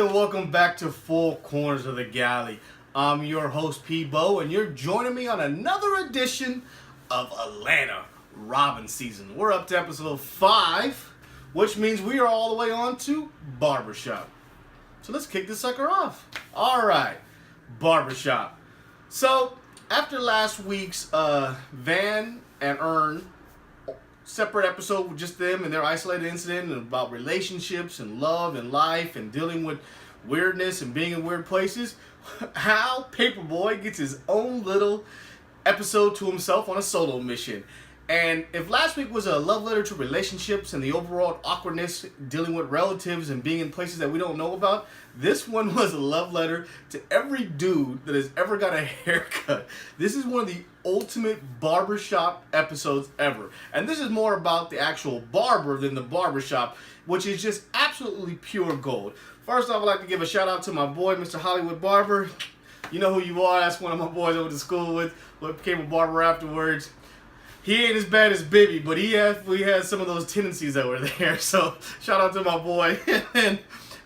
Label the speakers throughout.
Speaker 1: and welcome back to Four Corners of the Galley. I'm your host PBO, and you're joining me on another edition of Atlanta Robbin season. We're up to episode 5, which means we are all the way on to Barbershop. So let's kick this sucker off. Alright, Barbershop. So, after last week's Van and Earn separate episode with just them and their isolated incident and about relationships and love and life and dealing with weirdness and being in weird places, how Paperboy gets his own little episode to himself on a solo mission. And if last week was a love letter to relationships and the overall awkwardness dealing with relatives and being in places that we don't know about, this one was a love letter to every dude that has ever got a haircut. This is one of the ultimate barbershop episodes ever. And this is more about the actual barber than the barbershop, which is just absolutely pure gold. First off, I'd like to give a shout out to my boy, Mr. Hollywood Barber. You know who you are. That's one of my boys I went to school with, but became a barber afterwards. He ain't as bad as Bibby, but we had some of those tendencies that were there. So shout out to my boy. And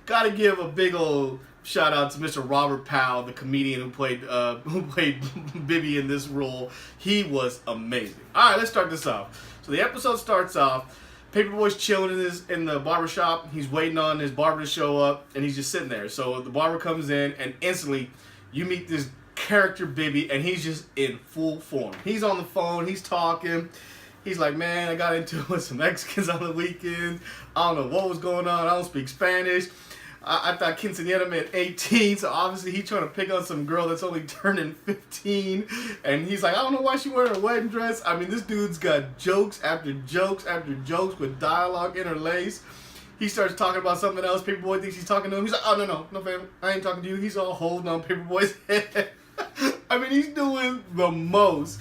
Speaker 1: gotta give a big old shout out to Mr. Robert Powell, the comedian who played Bibby in this role. He was amazing. All right, let's start this off. So the episode starts off. Paperboy's chilling in the barbershop. He's waiting on his barber to show up, and he's just sitting there. So the barber comes in, and instantly you meet this character Bibby, and he's just in full form. He's on the phone, he's talking. He's like, man, I got into it with some Mexicans on the weekend. I don't know what was going on. I don't speak Spanish. I thought quinceañera meant 18, so obviously he's trying to pick on some girl that's only turning 15. And he's like, I don't know why she wearing a wedding dress. I mean, this dude's got jokes after jokes after jokes with dialogue interlaced. He starts talking about something else. Paperboy thinks he's talking to him. He's like, oh, no, fam, I ain't talking to you. He's all holding on Paperboy's head. I mean, he's doing the most.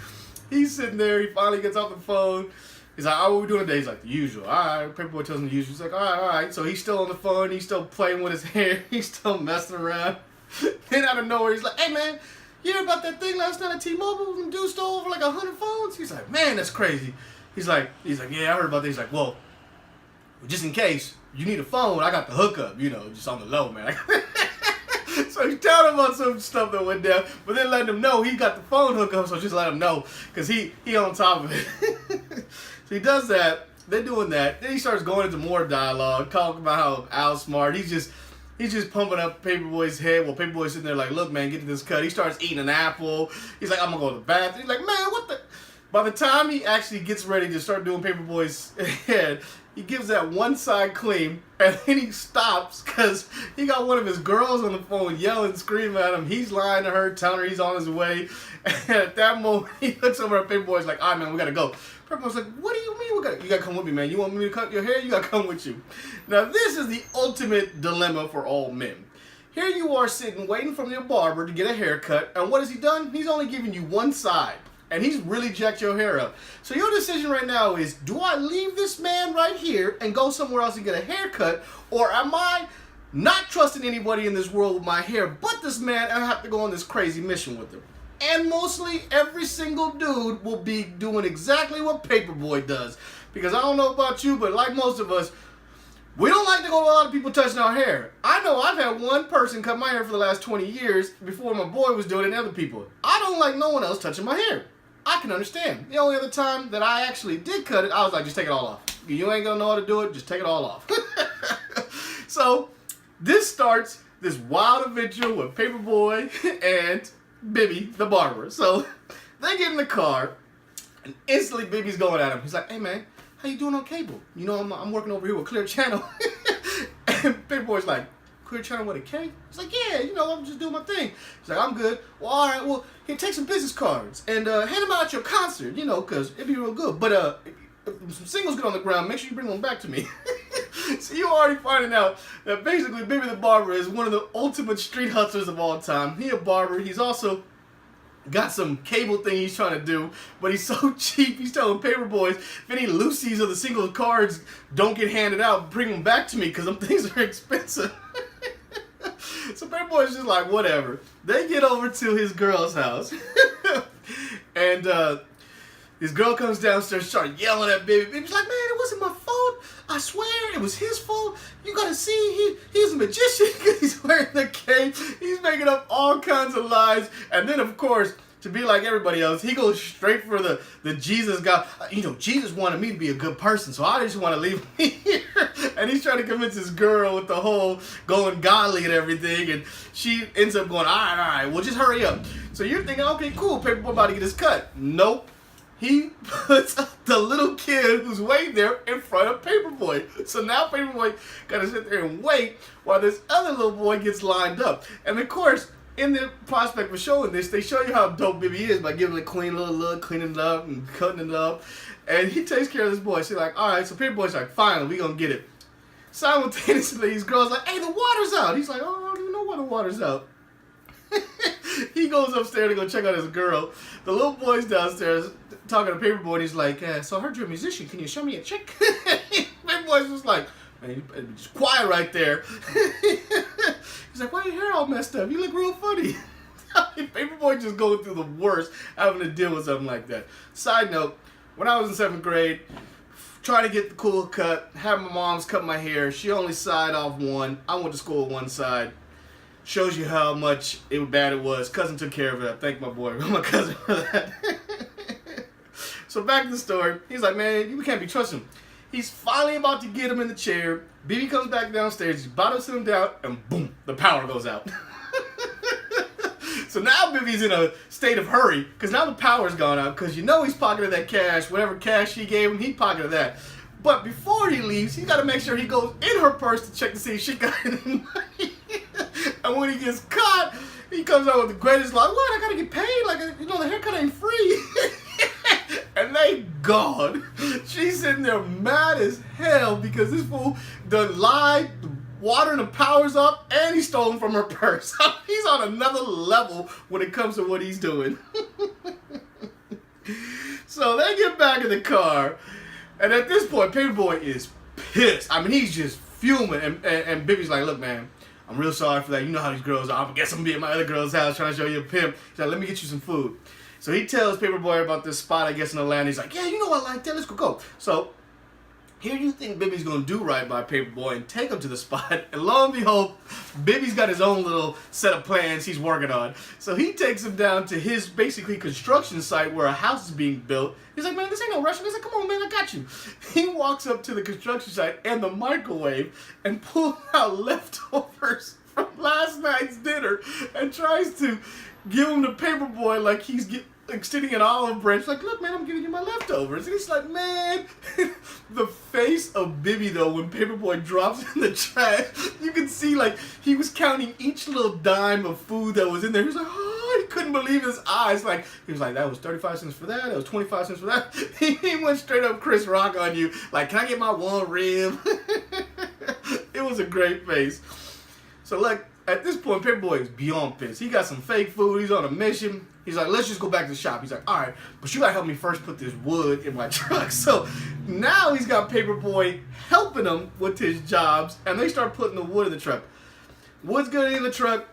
Speaker 1: He's sitting there. He finally gets off the phone. He's like, oh, what are we doing today? He's like, the usual. All right. Paperboy tells him the usual. He's like, all right. So he's still on the phone. He's still playing with his hair. He's still messing around. Then out of nowhere, he's like, hey, man, you heard about that thing last night at T-Mobile? Some dude stole over like 100 phones? He's like, man, that's crazy. He's like, yeah, I heard about that. He's like, well, just in case you need a phone, I got the hookup, just on the low, man. So he's telling him about some stuff that went down, but then letting him know he got the phone hookup, so just let him know, because he on top of it. So he does that. They're doing that. Then he starts going into more dialogue, talking about how Al's smart. He's just pumping up Paperboy's head while Paperboy's sitting there like, look, man, get to this cut. He starts eating an apple. He's like, I'm going to go to the bathroom. He's like, man, what the... By the time he actually gets ready to start doing Paperboy's head, he gives that one side clean, and then he stops because he got one of his girls on the phone yelling, screaming at him. He's lying to her, telling her he's on his way. And at that moment, he looks over at Paperboy's like, all right, man, we got to go. Paperboy's like, what do you mean? You got to come with me, man. You want me to cut your hair? You got to come with you. Now, this is the ultimate dilemma for all men. Here you are sitting, waiting for your barber to get a haircut, and what has he done? He's only giving you one side. And he's really jacked your hair up. So your decision right now is, do I leave this man right here and go somewhere else and get a haircut? Or am I not trusting anybody in this world with my hair but this man, and I have to go on this crazy mission with him? And mostly every single dude will be doing exactly what Paperboy does. Because I don't know about you, but like most of us, we don't like to go to a lot of people touching our hair. I know I've had one person cut my hair for the last 20 years before my boy was doing it and other people. I don't like no one else touching my hair. I can understand. The only other time that I actually did cut it, I was like, just take it all off. You ain't gonna know how to do it, just take it all off. So, this starts this wild adventure with Paperboy and Bibby, the barber. So, they get in the car, and instantly Bibby's going at him. He's like, hey man, how you doing on cable? I'm working over here with Clear Channel. And Paperboy's like, Clear Channel with a K? He's like, yeah, I'm just doing my thing. He's like, I'm good. Well, all right, well, here, take some business cards and hand them out at your concert, because it'd be real good. But if some singles get on the ground, make sure you bring them back to me. So you're already finding out that basically Bibby the Barber is one of the ultimate street hustlers of all time. He a barber. He's also got some cable thing he's trying to do, but he's so cheap. He's telling Paperboys, if any loosies of the single cards don't get handed out, bring them back to me because them things are expensive. So Paperboy's just like, whatever. They get over to his girl's house. And his girl comes downstairs, starts yelling at Bibby. Baby's like, man, it wasn't my phone. fault. I swear it was his fault. You gotta see, he's a magician because he's wearing the cape. He's making up all kinds of lies. And then, of course, to be like everybody else, he goes straight for the Jesus guy. Jesus wanted me to be a good person, so I just want to leave him here. And he's trying to convince this girl with the whole going Galley and everything, and she ends up going, all right, well, just hurry up. So you're thinking, okay, cool, Paperboy about to get his cut. Nope. He puts the little kid who's waiting there in front of Paperboy. So now Paperboy got to sit there and wait while this other little boy gets lined up. And of course, in the prospect for showing this, they show you how dope Bibby is by giving it a clean little look, cleaning it up and cutting it up. And he takes care of this boy. She's like, all right, so Paperboy's like, finally, we gonna get it. Simultaneously, his girl's like, hey, the water's out. He's like, oh, I don't even know why the water's out. He goes upstairs to go check out his girl. The little boy's downstairs talking to Paperboy, and he's like, so I heard you're a musician. Can you show me a trick? Paperboy's just like, man, you better be just quiet right there. He's like, why your hair all messed up? You look real funny. Paperboy just going through the worst having to deal with something like that. Side note, when I was in 7th grade, trying to get the cool cut, had my mom's cut my hair. She only side off one. I went to school with one side. Shows you how much bad it was. Cousin took care of it. I thank my boy, my cousin, for that. So back to the story. He's like, man, you can't be trusting him. He's finally about to get him in the chair. Bibi comes back downstairs. He's about to sit him down, and boom, the power goes out. So now Bibi's in a state of hurry, because now the power's gone out, because he's pocketed that cash. Whatever cash she gave him, he pocketed that. But before he leaves, he's got to make sure he goes in her purse to check to see if she got any money. And when he gets caught, he comes out with the greatest lie. What? I got to get paid? Like, the haircut ain't free. And they gone. She's sitting there mad as hell because this fool done lied, the water and the power's up, and he stole from her purse. He's on another level when it comes to what he's doing. So they get back in the car, and at this point, Paperboy is pissed. I mean, he's just fuming, and Bibi's like, look, man, I'm real sorry for that. You know how these girls are. I guess I'm going to be at my other girl's house trying to show you a pimp. He's like, let me get you some food. So he tells Paperboy about this spot, I guess, in Atlanta. He's like, yeah, I like that. Let's go. So here you think Bibi's going to do right by Paperboy and take him to the spot. And lo and behold, Bibi's got his own little set of plans he's working on. So he takes him down to his basically construction site where a house is being built. He's like, man, this ain't no rush. He's like, come on, man, I got you. He walks up to the construction site and the microwave and pulls out leftovers from last night's dinner and tries to give him to Paperboy like he's extending an olive branch. Like, look, man, I'm giving you my leftovers. And he's like, man. The face of Bibi, though, when Paperboy drops in the trash, you can see, like, he was counting each little dime of food that was in there. He was like, oh, he couldn't believe his eyes. Like, he was like, that was 35 cents for that. That was 25 cents for that. He went straight up Chris Rock on you. Like, can I get my one rib? It was a great face. So, like, at this point, Paperboy is beyond pissed. He got some fake food. He's on a mission. He's like, let's just go back to the shop. He's like, all right, but you got to help me first put this wood in my truck. So now he's got Paperboy helping him with his jobs, and they start putting the wood in the truck. Wood's getting in the truck.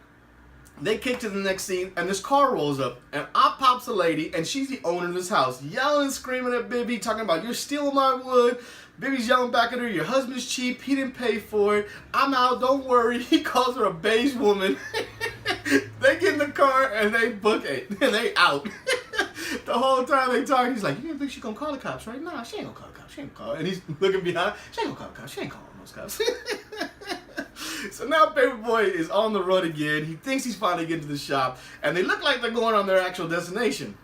Speaker 1: They kick to the next scene, and this car rolls up, and out pops a lady, and she's the owner of this house, yelling and screaming at Bibi, talking about, you're stealing my wood. Bibi's yelling back at her, your husband's cheap, he didn't pay for it, I'm out, don't worry. He calls her a beige woman. They get in the car, and they book it, and they out. The whole time they talk, he's like, you didn't think she's gonna call the cops, right? Nah, she ain't gonna call the cops, she ain't gonna call. And he's looking behind, she ain't gonna call the cops, she ain't calling those cops. So now Paperboy is on the run again. He thinks he's finally getting to the shop, and they look like they're going on their actual destination.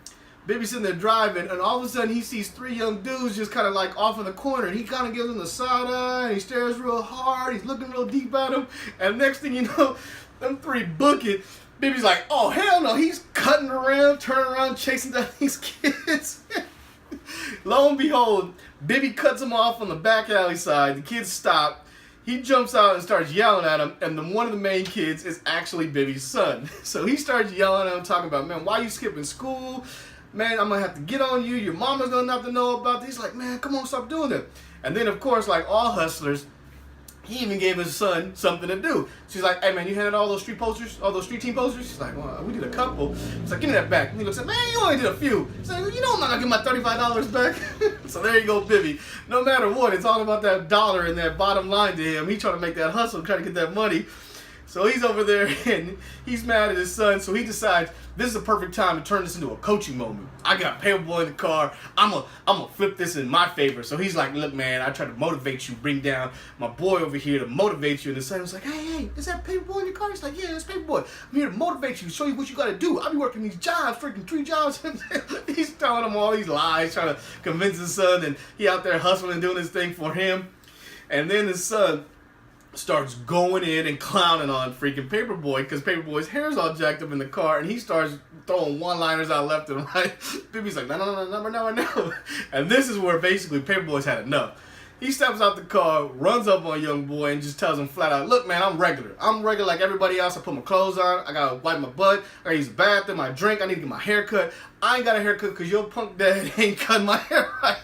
Speaker 1: Bibi's sitting there driving, and all of a sudden he sees 3 young dudes just kind of like off in the corner, and he kind of gives them the side eye, and he stares real hard, he's looking real deep at them, and next thing you know, them 3 book it. Bibi's like, oh, hell no, he's cutting around, turning around, chasing down these kids. Lo and behold, Bibi cuts them off on the back alley side, the kids stop, he jumps out and starts yelling at him, and one of the main kids is actually Bibi's son. So he starts yelling at him, talking about, man, why you skipping school? Man, I'm going to have to get on you. Your mama's going to have to know about this. He's like, man, come on, stop doing that. And then, of course, like all hustlers, he even gave his son something to do. She's like, hey, man, you handed all those street posters, all those street team posters? She's like, well, we did a couple. He's like, give me that back. And he looks like, man, you only did a few. He's like, you know I'm not going to get my $35 back. So there you go, Bibby. No matter what, it's all about that dollar and that bottom line to him. He's trying to make that hustle, trying to get that money. So he's over there and he's mad at his son. So he decides this is the perfect time to turn this into a coaching moment. I got Paperboy in the car. I'm gonna flip this in my favor. So he's like, look, man, I try to motivate you, bring down my boy over here to motivate you. And the son was like, hey, is that Paperboy in your car? He's like, yeah, that's Paperboy. I'm here to motivate you, show you what you got to do. I be working these jobs, freaking 3 jobs. He's telling him all these lies, trying to convince his son, and he out there hustling and doing his thing for him. And then his son starts going in and clowning on freaking Paperboy because Paperboy's hair's all jacked up in the car, and he starts throwing one-liners out left and right. Bibby's like, no. And this is where basically Paperboy's had enough. He steps out the car, runs up on young boy, and just tells him flat out, look, man, I'm regular. I'm regular like everybody else. I put my clothes on. I gotta wipe my butt. I gotta use the bathroom. I drink. I need to get my hair cut. I ain't got a haircut because your punk dad ain't cutting my hair right.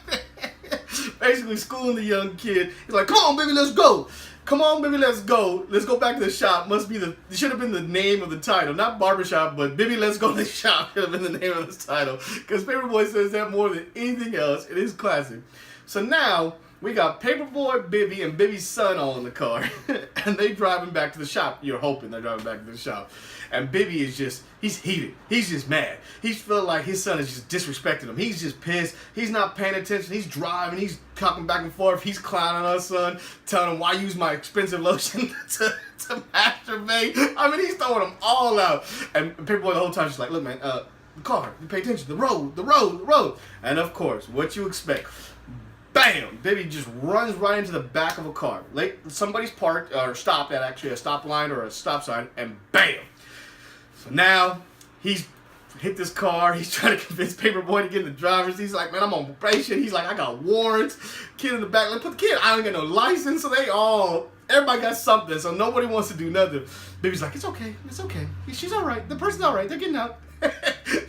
Speaker 1: Basically schooling the young kid. He's like, come on, baby, let's go. Come on, baby, let's go. Let's go back to the shop. It should have been the name of the title. Not Barbershop, but Baby, let's go to the shop should have been the name of this title. Because Paperboy says that more than anything else. It is classic. So now, we got Paperboy, Bibby, and Bibby's son all in the car. And they driving back to the shop. You're hoping they're driving back to the shop. And Bibby is just, he's heated. He's just mad. He's feeling like his son is just disrespecting him. He's just pissed. He's not paying attention. He's driving. He's talking back and forth. He's clowning on his son, telling him why use my expensive lotion to masturbate. I mean, he's throwing them all out. And Paperboy the whole time just like, look, man, the car, you pay attention. The road. And of course, what you expect. Bam! Bibby just runs right into the back of a car. Like somebody's parked or stopped at actually a stop line or a stop sign, and bam! So now he's hit this car. He's trying to convince Paperboy to get in the driver's. He's like, man, I'm on probation. He's like, I got warrants. Kid in the back, like, put the kid. I don't get no license. So everybody got something. So nobody wants to do nothing. Bibby's like, it's okay. She's all right. The person's all right. They're getting out.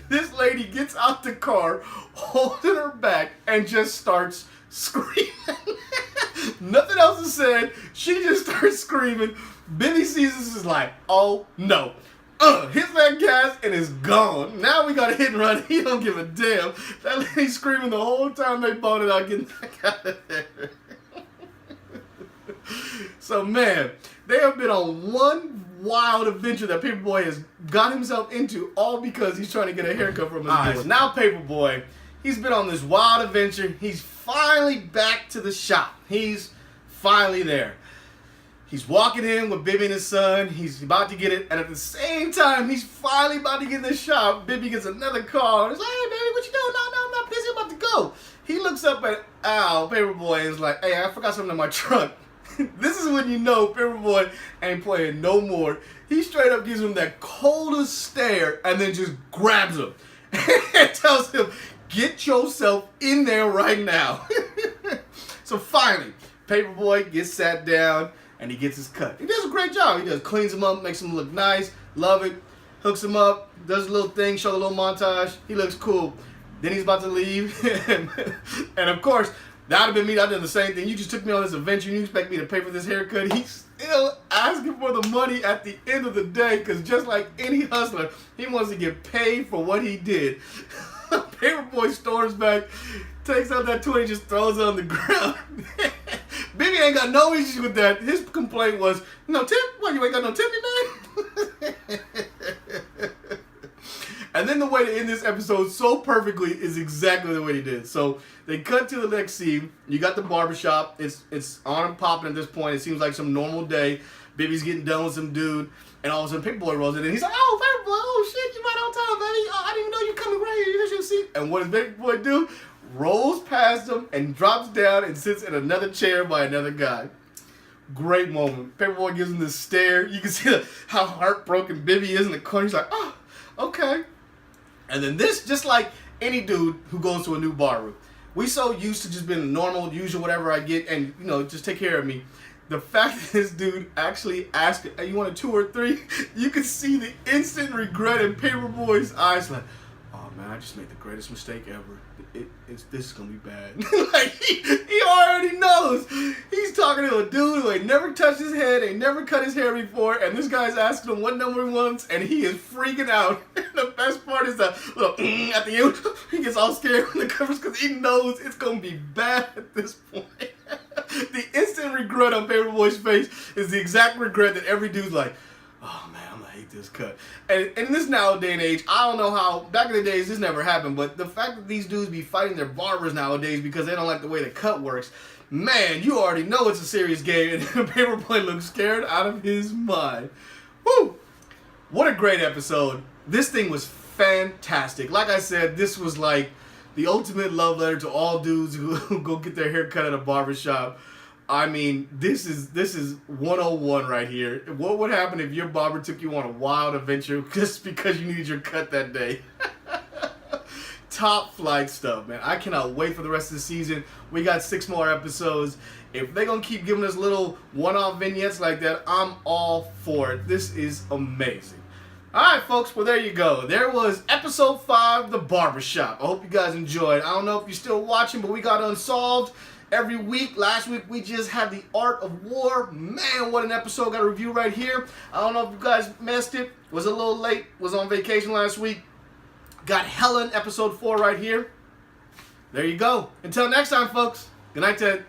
Speaker 1: This lady gets out the car, holding her back, and just starts screaming. Nothing else is said. She just starts screaming. Bibby sees this is like, oh no. Hits that gas and is gone. Now we got a hit and run. He don't give a damn. That lady's screaming the whole time they bought it out, getting back out of there. So man, they have been on one wild adventure that Paperboy has got himself into, all because he's trying to get a haircut from his boy. Now Paperboy, he's been on this wild adventure. He's finally back to the shop. He's finally there. He's walking in with Bibby and his son. He's about to get it. And at the same time, he's finally about to get in the shop. Bibby gets another call. And he's like, hey, baby, what you doing? No, I'm not busy. I'm about to go. He looks up at Al, Paperboy, and is like, hey, I forgot something in my truck. This is when you know Paperboy ain't playing no more. He straight up gives him that coldest stare and then just grabs him and tells him, get yourself in there right now. So finally, Paperboy gets sat down and he gets his cut. He does a great job. He cleans him up, makes him look nice, love it, hooks him up, does a little thing, show a little montage. He looks cool. Then he's about to leave. And of course, that would have been me. I'd done the same thing. You just took me on this adventure. You expect me to pay for this haircut. He's still asking for the money at the end of the day because just like any hustler, he wants to get paid for what he did. Paperboy storms back, takes out that 20, just throws it on the ground. Bibby ain't got no issues with that. His complaint was, no tip? What, you ain't got no tippy, man? And then the way to end this episode so perfectly is exactly the way he did. So they cut to the next scene. You got the barbershop. It's on and popping at this point. It seems like some normal day. Bibby's getting done with some dude. And all of a sudden, Paperboy rolls in and he's like, oh, Paperboy, oh, shit, you right on time, baby. Oh, I didn't even know you coming right here. Here's your seat. And what does Paperboy do? Rolls past him and drops down and sits in another chair by another guy. Great moment. Paperboy gives him this stare. You can see how heartbroken Bibby is in the corner. He's like, oh, okay. And then this, just like any dude who goes to a new barber, we so used to just being normal, usual, whatever I get, and, you know, just take care of me. The fact that this dude actually asked, hey, you want a 2 or 3? You could see the instant regret in Paperboy's eyes, like, oh man, I just made the greatest mistake ever. This is gonna be bad. Like he already knows. He's talking to a dude who ain't never touched his head, ain't never cut his hair before, and this guy's asking him what number he wants, and he is freaking out. And The best part is the little at the end. He gets all scared when the covers because he knows it's going to be bad at this point. The instant regret on Paperboy's face is the exact regret that every dude's like, oh man, I'm going to hate this cut. And in this now day and age, I don't know how, back in the days this never happened, but the fact that these dudes be fighting their barbers nowadays because they don't like the way the cut works, man, you already know it's a serious game, and Paperboy looks scared out of his mind. Woo! What a great episode. This thing was fantastic. Like I said, this was like the ultimate love letter to all dudes who go get their hair cut at a barbershop. I mean, this is 101 right here. What would happen if your barber took you on a wild adventure just because you needed your cut that day? Top flight stuff, man. I cannot wait for the rest of the season. We got 6 more episodes. If they're going to keep giving us little one-off vignettes like that, I'm all for it. This is amazing. Alright, folks. Well, there you go. There was episode 5, The Barbershop. I hope you guys enjoyed. I don't know if you're still watching, but we got Unsolved every week. Last week, we just had The Art of War. Man, what an episode. Got a review right here. I don't know if you guys missed it. Was a little late. Was on vacation last week. Got Helen, episode 4 right here. There you go. Until next time, folks. Good night, Ted.